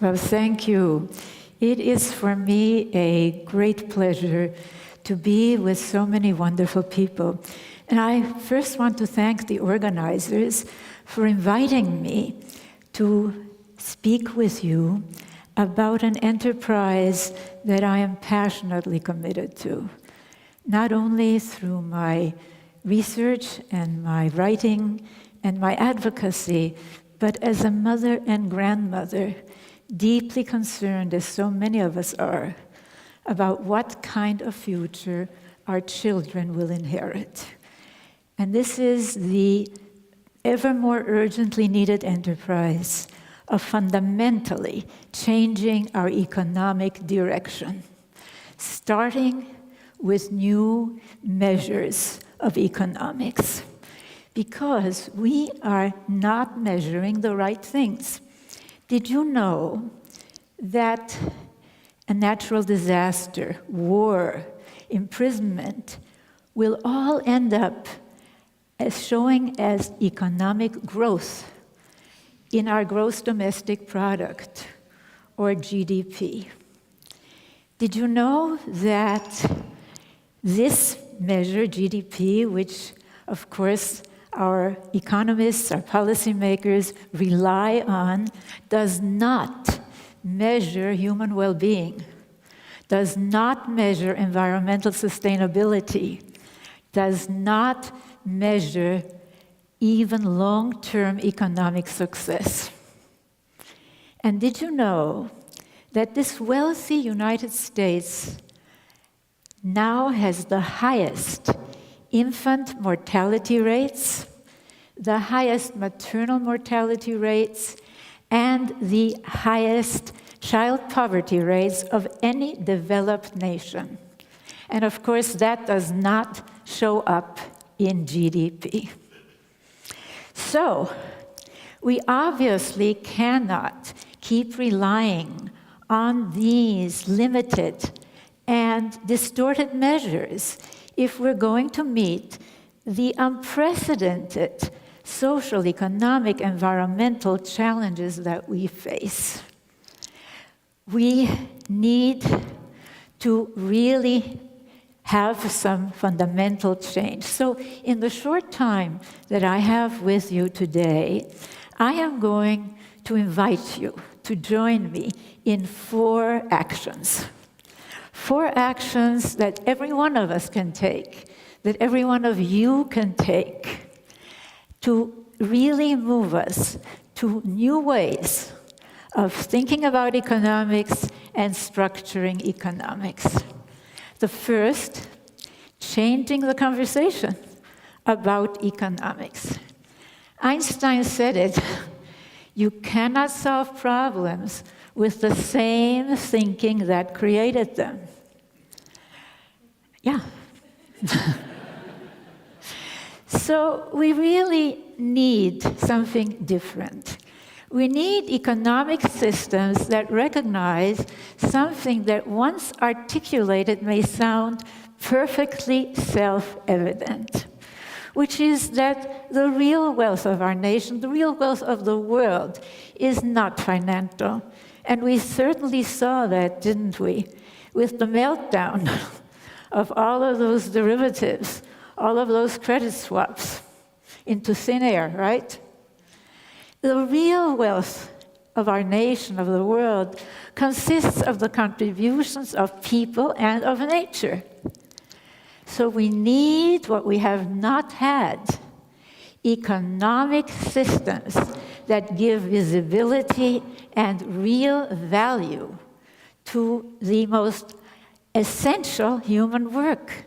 Well, thank you. It is for me a great pleasure to be with so many wonderful people. And I first want to thank the organizers for inviting me to speak with you about an enterprise that I am passionately committed to, not only through my research and my writing and my advocacy, but as a mother and grandmother, deeply concerned, as so many of us are, about what kind of future our children will inherit. And this is the ever more urgently needed enterprise of fundamentally changing our economic direction, starting with new measures of economics, because we are not measuring the right things. Did you know that a natural disaster, war, imprisonment will all end up as showing as economic growth in our gross domestic product, or GDP? Did you know that this measure, GDP, which of course our economists, our policymakers rely on, does not measure human well-being, does not measure environmental sustainability, does not measure even long-term economic success? And did you know that this wealthy United States now has the highest infant mortality rates, the highest maternal mortality rates, and the highest child poverty rates of any developed nation? And of course, that does not show up in GDP. So, we obviously cannot keep relying on these limited and distorted measures if we're going to meet the unprecedented social, economic, environmental challenges that we face. We need to really have some fundamental change. So in the short time that I have with you today, I am going to invite you to join me in 4 actions. 4 actions that every one of us can take, that every one of you can take, to really move us to new ways of thinking about economics and structuring economics. The first, changing the conversation about economics. Einstein said it, you cannot solve problems with the same thinking that created them. Yeah. So we really need something different. We need economic systems that recognize something that once articulated may sound perfectly self-evident, which is that the real wealth of our nation, the real wealth of the world, is not financial. And we certainly saw that, didn't we, with the meltdown of all of those derivatives, all of those credit swaps into thin air, right? The real wealth of our nation, of the world, consists of the contributions of people and of nature. So we need what we have not had, economic systems that give visibility and real value to the most essential human work,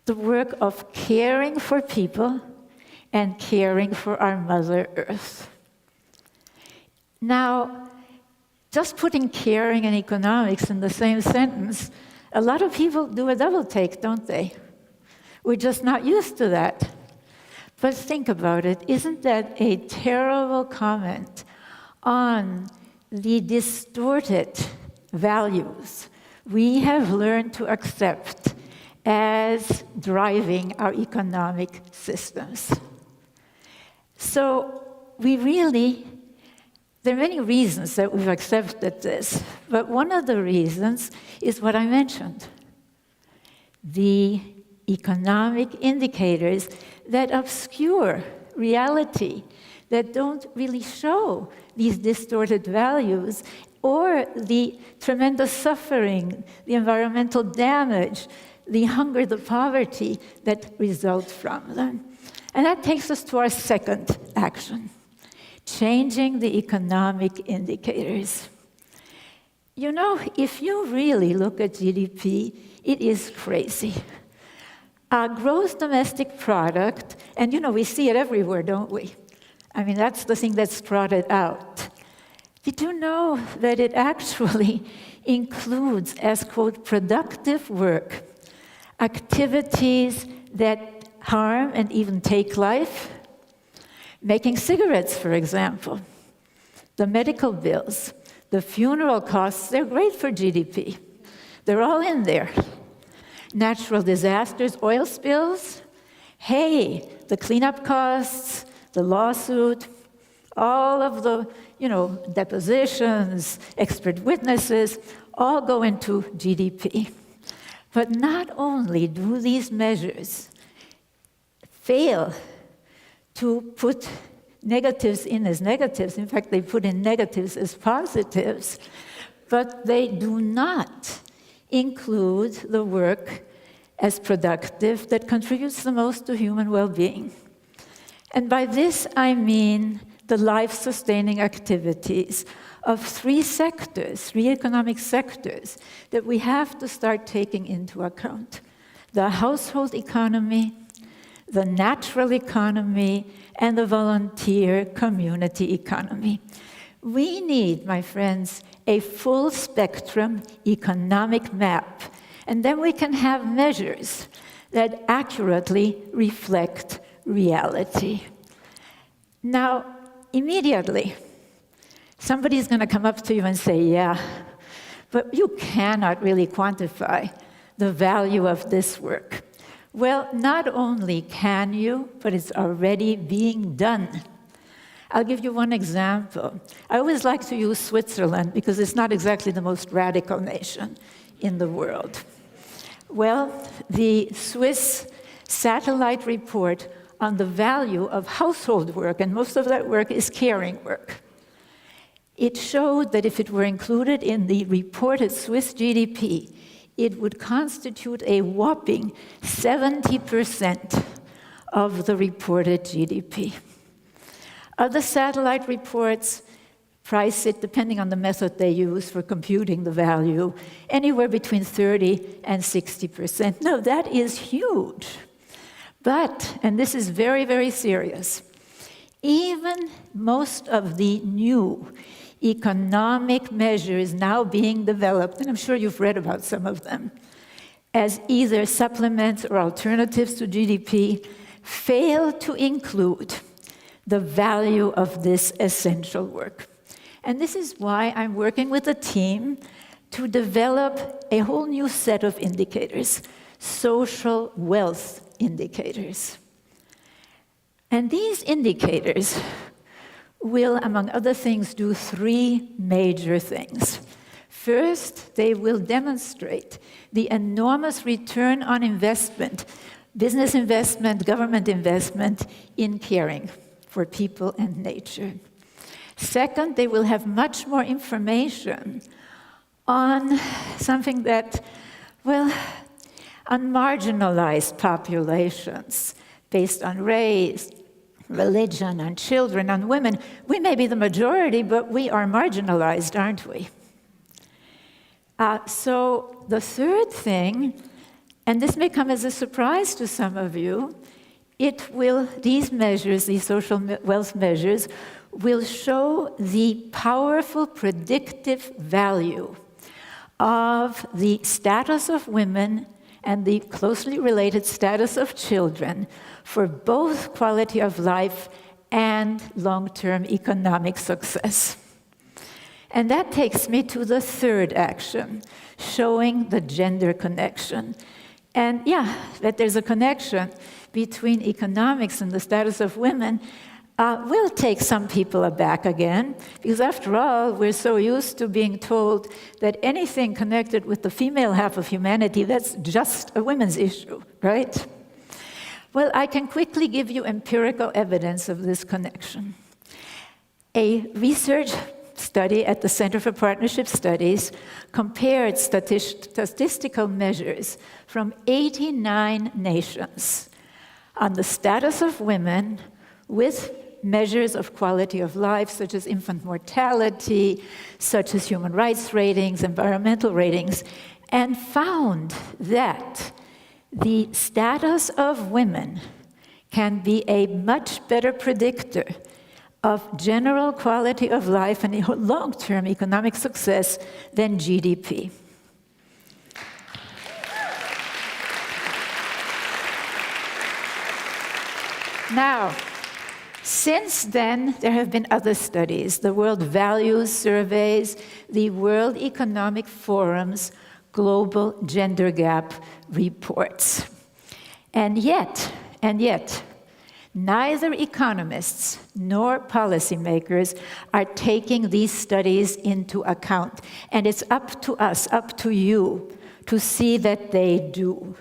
the work of caring for people and caring for our Mother Earth. Now, just putting caring and economics in the same sentence, a lot of people do a double take, don't they? We're just not used to that. But think about it. Isn't that a terrible comment on the distorted values we have learned to accept as driving our economic systems? So we really There are many reasons that we've accepted this, but one of the reasons is what I mentioned. The economic indicators that obscure reality, that don't really show these distorted values or the tremendous suffering, the environmental damage, the hunger, the poverty that result from them. And that takes us to our second action, changing the economic indicators. You know, if you really look at GDP, it is crazy. Gross domestic product, and you know, we see it everywhere, don't we? I mean, that's the thing that's trotted out. Did you know that it actually includes, as quote, productive work, activities that harm and even take life? Making cigarettes, for example, the medical bills, the funeral costs, they're great for GDP. They're all in there. Natural disasters, oil spills, hey, the cleanup costs, the lawsuit, all of the, depositions, expert witnesses, all go into GDP. But not only do these measures fail to put negatives in as negatives, in fact, they put in negatives as positives, but they do not include the work as productive that contributes the most to human well-being. And by this, I mean the life-sustaining activities of three economic sectors, that we have to start taking into account: the household economy, the natural economy, and the volunteer community economy. We need, my friends, a full-spectrum economic map, and then we can have measures that accurately reflect reality. Now, immediately, somebody's going to come up to you and say, yeah, but you cannot really quantify the value of this work. Well, not only can you, but it's already being done. I'll give you one example. I always like to use Switzerland because it's not exactly the most radical nation in the world. Well, the Swiss satellite report on the value of household work, and most of that work is caring work. It showed that if it were included in the reported Swiss GDP, it would constitute a whopping 70% of the reported GDP. Other satellite reports price it, depending on the method they use for computing the value, anywhere between 30 and 60%. No, that is huge. But, and this is very, very serious, even most of the new economic measures now being developed, and I'm sure you've read about some of them, as either supplements or alternatives to GDP, fail to include the value of this essential work. And this is why I'm working with a team to develop a whole new set of indicators, social wealth indicators. And these indicators will, among other things, do three major things. First, they will demonstrate the enormous return on investment, business investment, government investment in caring for people and nature. Second, they will have much more information on something that, well, on marginalized populations based on race, religion, on children, on women. We may be the majority, but we are marginalized, aren't we? So the third thing, and this may come as a surprise to some of you, these measures, these social wealth measures, will show the powerful predictive value of the status of women and the closely related status of children for both quality of life and long-term economic success. And that takes me to the third action, showing the gender connection. And yeah, that there's a connection between economics and the status of women. will take some people aback again, because after all, we're so used to being told that anything connected with the female half of humanity, that's just a women's issue, right? Well, I can quickly give you empirical evidence of this connection. A research study at the Center for Partnership Studies compared statistical measures from 89 nations on the status of women with measures of quality of life, such as infant mortality, such as human rights ratings, environmental ratings, and found that the status of women can be a much better predictor of general quality of life and long-term economic success than GDP. Now, since then, there have been other studies, the World Values Surveys, the World Economic Forum's Global Gender Gap reports. And yet, neither economists nor policymakers are taking these studies into account. And it's up to us, up to you, to see that they do.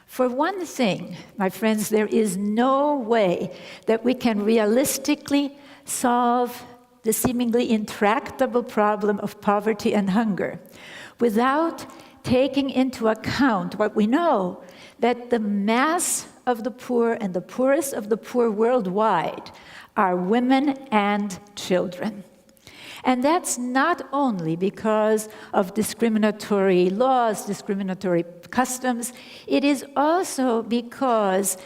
For one thing, my friends, there is no way that we can realistically solve the seemingly intractable problem of poverty and hunger without taking into account what we know, that the mass of the poor and the poorest of the poor worldwide are women and children. And that's not only because of discriminatory laws, discriminatory customs, it is also because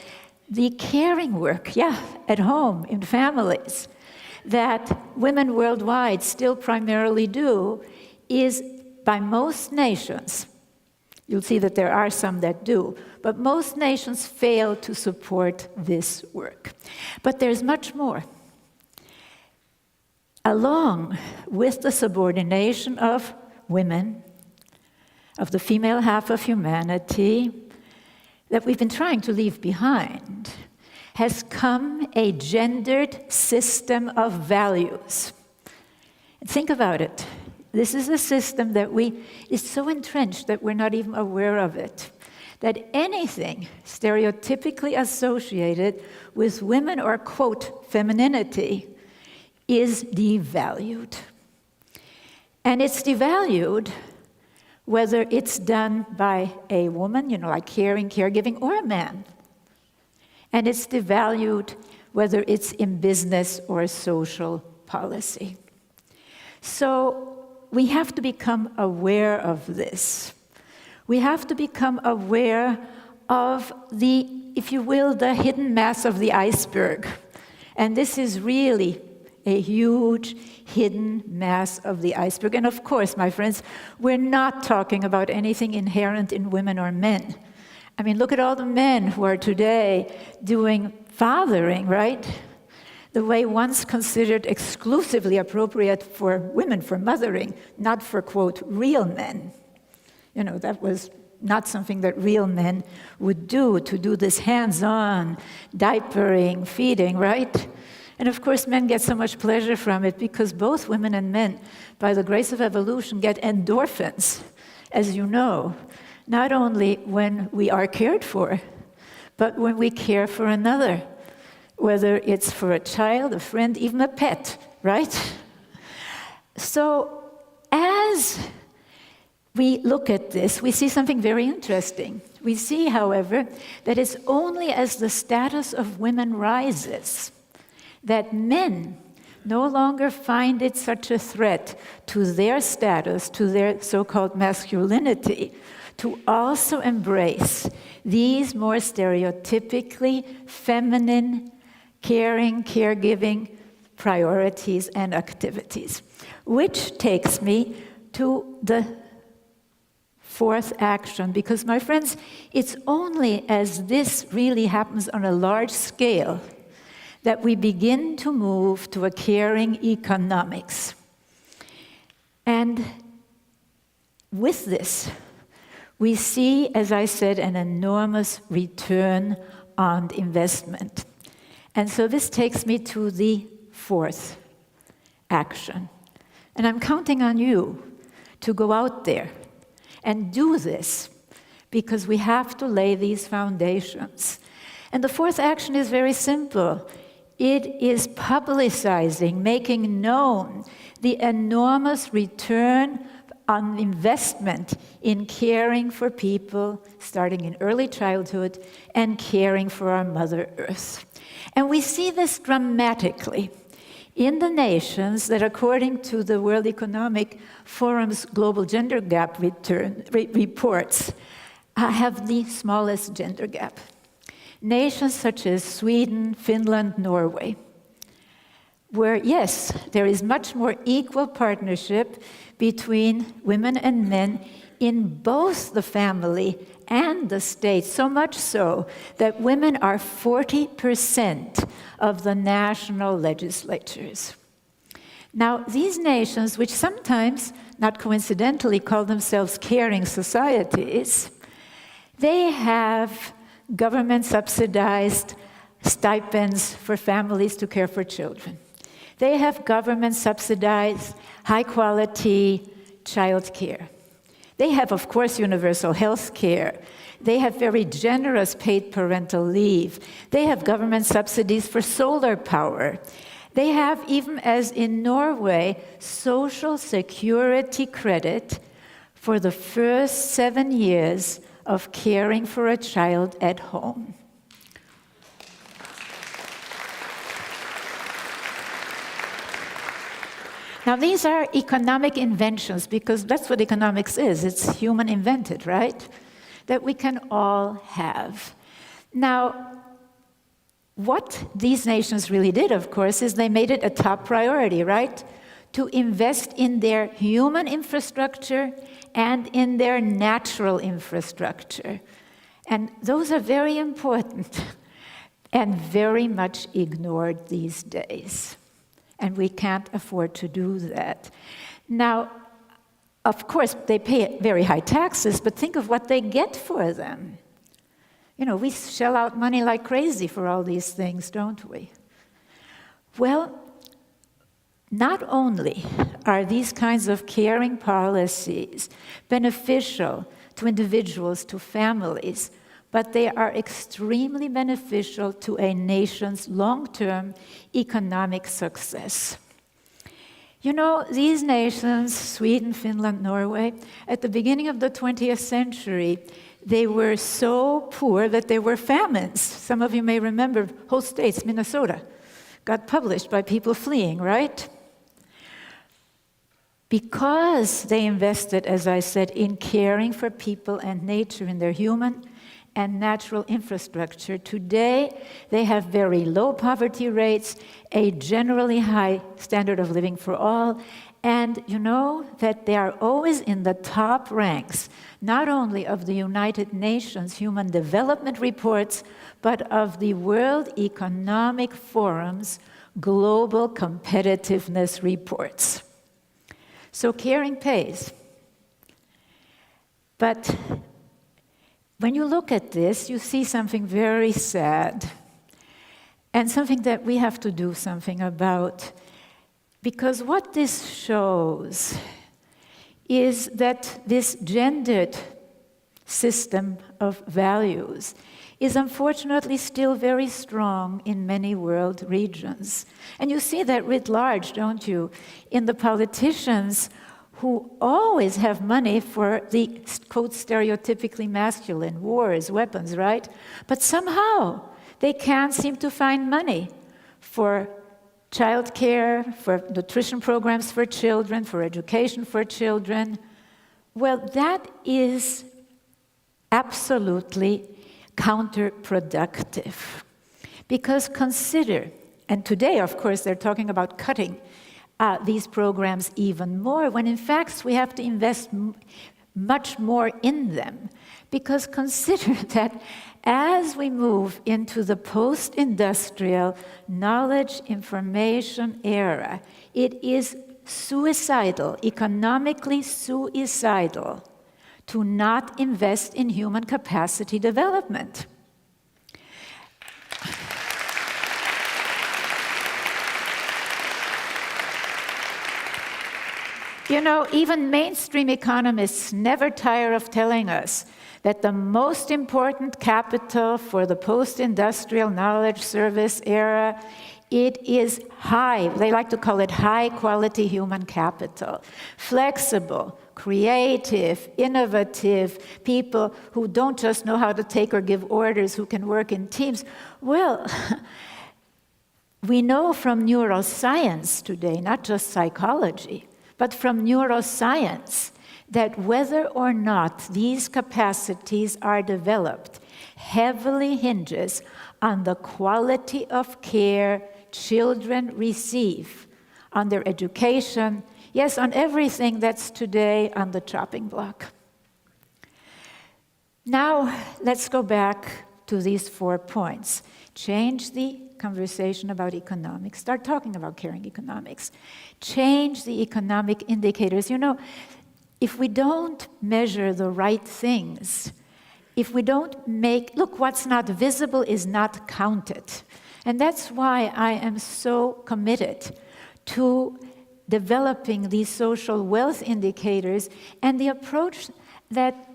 the caring work, at home, in families, that women worldwide still primarily do is, by most nations, you'll see that there are some that do, but most nations fail to support this work. But there's much more. Along with the subordination of women, of the female half of humanity, that we've been trying to leave behind, has come a gendered system of values. Think about it. This is a system that is so entrenched that we're not even aware of it. That anything stereotypically associated with women or, quote, femininity is devalued. And it's devalued whether it's done by a woman, like caring, caregiving, or a man. And it's devalued whether it's in business or social policy. So we have to become aware of this. We have to become aware of the, if you will, the hidden mass of the iceberg. And this is really a huge hidden mass of the iceberg. And of course, my friends, we're not talking about anything inherent in women or men. I mean, look at all the men who are today doing fathering, right? The way once considered exclusively appropriate for women for mothering, not for, quote, real men. That was not something that real men would do, to do this hands-on diapering, feeding, right? And of course, men get so much pleasure from it because both women and men, by the grace of evolution, get endorphins, as you know, not only when we are cared for, but when we care for another, whether it's for a child, a friend, even a pet, right? So as we look at this, we see something very interesting. We see, however, that it's only as the status of women rises that men no longer find it such a threat to their status, to their so-called masculinity, to also embrace these more stereotypically feminine, caring, caregiving priorities and activities. Which takes me to the fourth action, because my friends, it's only as this really happens on a large scale that we begin to move to a caring economics. And with this, we see, as I said, an enormous return on investment. And so this takes me to the fourth action. And I'm counting on you to go out there and do this, because we have to lay these foundations. And the fourth action is very simple. It is publicizing, making known the enormous return on investment in caring for people, starting in early childhood, and caring for our Mother Earth. And we see this dramatically in the nations that, according to the World Economic Forum's Global Gender Gap reports, have the smallest gender gap. Nations such as Sweden, Finland, Norway, where, yes, there is much more equal partnership between women and men in both the family and the state, so much so that women are 40% of the national legislatures. Now, these nations, which sometimes, not coincidentally, call themselves caring societies, they have government-subsidized stipends for families to care for children. They have government-subsidized, high-quality child care. They have, of course, universal health care. They have very generous paid parental leave. They have government subsidies for solar power. They have, even as in Norway, social security credit for the first 7 years of caring for a child at home. Now, these are economic inventions, because that's what economics is. It's human invented, right? That we can all have. Now, what these nations really did, of course, is they made it a top priority, right? To invest in their human infrastructure and in their natural infrastructure. And those are very important and very much ignored these days. And we can't afford to do that. Now, of course, they pay very high taxes, but think of what they get for them. You know, we shell out money like crazy for all these things, don't we? Well, not only are these kinds of caring policies beneficial to individuals, to families, but they are extremely beneficial to a nation's long-term economic success. You know, these nations, Sweden, Finland, Norway, at the beginning of the 20th century, they were so poor that there were famines. Some of you may remember whole states, Minnesota, got published by people fleeing, right? Because they invested, as I said, in caring for people and nature in their human and natural infrastructure. Today, they have very low poverty rates, a generally high standard of living for all, and you know that they are always in the top ranks, not only of the United Nations Human Development Reports, but of the World Economic Forum's Global Competitiveness Reports. So caring pays. But when you look at this, you see something very sad, and something that we have to do something about. Because what this shows is that this gendered system of values is unfortunately still very strong in many world regions. And you see that writ large, don't you, in the politicians who always have money for the, quote, stereotypically masculine, wars, weapons, right? But somehow they can't seem to find money for child care, for nutrition programs for children, for education for children. Well, that is absolutely counterproductive. Because consider, and today, of course, they're talking about cutting these programs even more, when in fact we have to invest much more in them. Because consider that as we move into the post-industrial knowledge information era, it is suicidal, economically suicidal, to not invest in human capacity development. You know, even mainstream economists never tire of telling us that the most important capital for the post-industrial knowledge service era, it is high. They like to call it high-quality human capital. Flexible, creative, innovative people who don't just know how to take or give orders, who can work in teams. Well, we know from neuroscience today, not just psychology, but from neuroscience, that whether or not these capacities are developed heavily hinges on the quality of care children receive, on their education, yes, on everything that's today on the chopping block. Now, let's go back to these 4 points. Change the conversation about economics. Start talking about caring economics. Change the economic indicators. You know, if we don't measure the right things, if we don't look, what's not visible is not counted. And that's why I am so committed to developing these social wealth indicators. And the approach that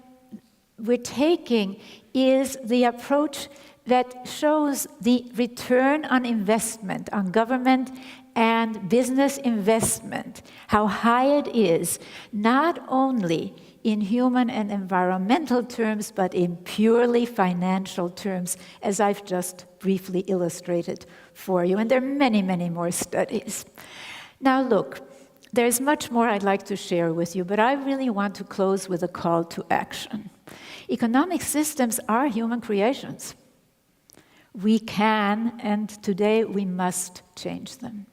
we're taking is the approach that shows the return on investment, on government and business investment, how high it is, not only in human and environmental terms, but in purely financial terms, as I've just briefly illustrated for you. And there are many, many more studies. Now look, there's much more I'd like to share with you, but I really want to close with a call to action. Economic systems are human creations. We can, and today we must change them.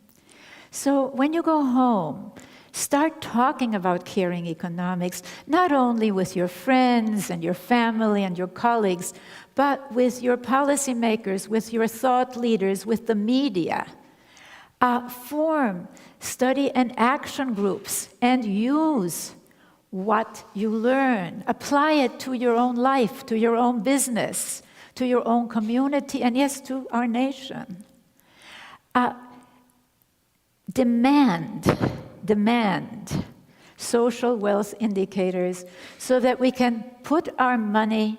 So when you go home, start talking about caring economics, not only with your friends and your family and your colleagues, but with your policymakers, with your thought leaders, with the media. Form study and action groups and use what you learn. Apply it to your own life, to your own business, to your own community, and yes, to our nation. Demand social wealth indicators so that we can put our money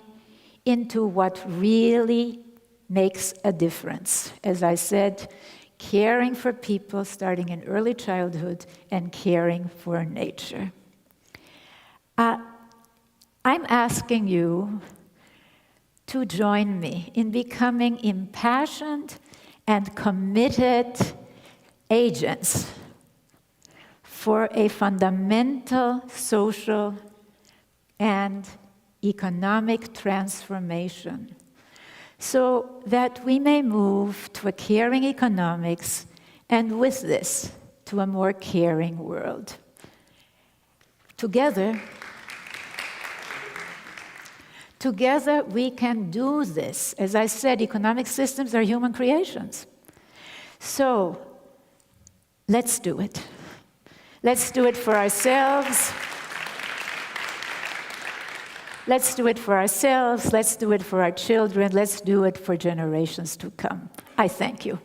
into what really makes a difference. As I said, caring for people starting in early childhood and caring for nature. I'm asking you to join me in becoming impassioned and committed agents for a fundamental social and economic transformation so that we may move to a caring economics and with this to a more caring world. Together we can do this. As I said, economic systems are human creations. So let's do it. Let's do it for ourselves. Let's do it for ourselves. Let's do it for our children. Let's do it for generations to come. I thank you.